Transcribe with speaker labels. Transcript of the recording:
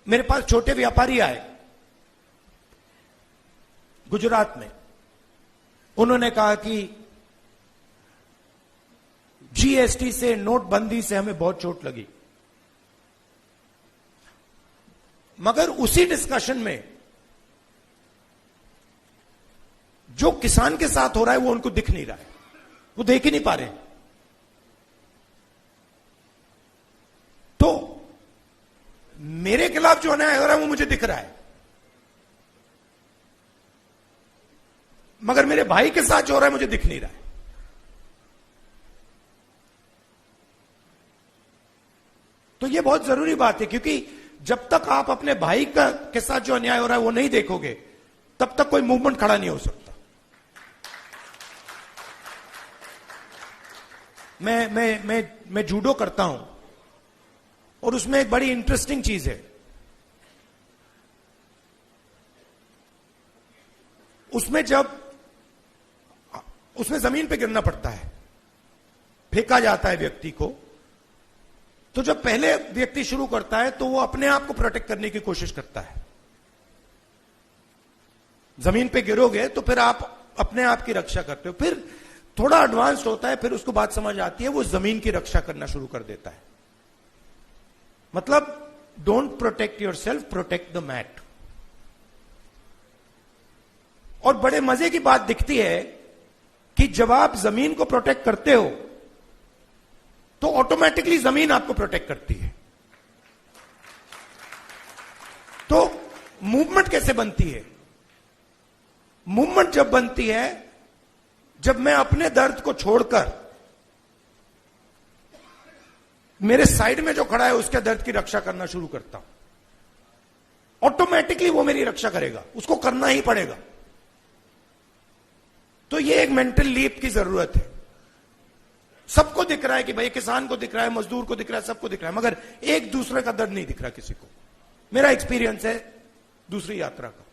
Speaker 1: मेरे पास छोटे व्यापारी आए गुजरात में। उन्होंने कहा कि जीएसटी से, नोटबंदी से हमें बहुत चोट लगी, मगर उसी डिस्कशन में जो किसान के साथ हो रहा है वो उनको दिख नहीं रहा है, वो देख ही नहीं पा रहे। तो मेरे खिलाफ जो अन्याय हो रहा है वो मुझे दिख रहा है, मगर मेरे भाई के साथ जो हो रहा है मुझे दिख नहीं रहा है। तो ये बहुत जरूरी बात है, क्योंकि जब तक आप अपने भाई के साथ जो अन्याय हो रहा है वो नहीं देखोगे, तब तक कोई मूवमेंट खड़ा नहीं हो सकता। मैं जूडो करता हूं और उसमें एक बड़ी इंटरेस्टिंग चीज है। उसमें जमीन पे गिरना पड़ता है, फेंका जाता है व्यक्ति को। तो जब पहले व्यक्ति शुरू करता है तो वो अपने आप को प्रोटेक्ट करने की कोशिश करता है। जमीन पे गिरोगे तो फिर आप अपने आप की रक्षा करते हो। फिर थोड़ा एडवांस्ड होता है, फिर उसको बात समझ आती है, वो जमीन की रक्षा करना शुरू कर देता है। मतलब don't protect yourself, protect the mat. और बड़े मजे की बात दिखती है कि जब आप जमीन को प्रोटेक्ट करते हो तो ऑटोमेटिकली जमीन आपको प्रोटेक्ट करती है। तो मूवमेंट कैसे बनती है? मूवमेंट जब बनती है जब मैं अपने दर्द को छोड़कर मेरे साइड में जो खड़ा है उसके दर्द की रक्षा करना शुरू करता हूं। ऑटोमेटिकली वो मेरी रक्षा करेगा, उसको करना ही पड़ेगा। तो ये एक मेंटल लीप की जरूरत है। सबको दिख रहा है कि भाई किसान को दिख रहा है, मजदूर को दिख रहा है, सबको दिख रहा है, मगर एक दूसरे का दर्द नहीं दिख रहा किसी को। मेरा एक्सपीरियंस है दूसरी यात्रा का।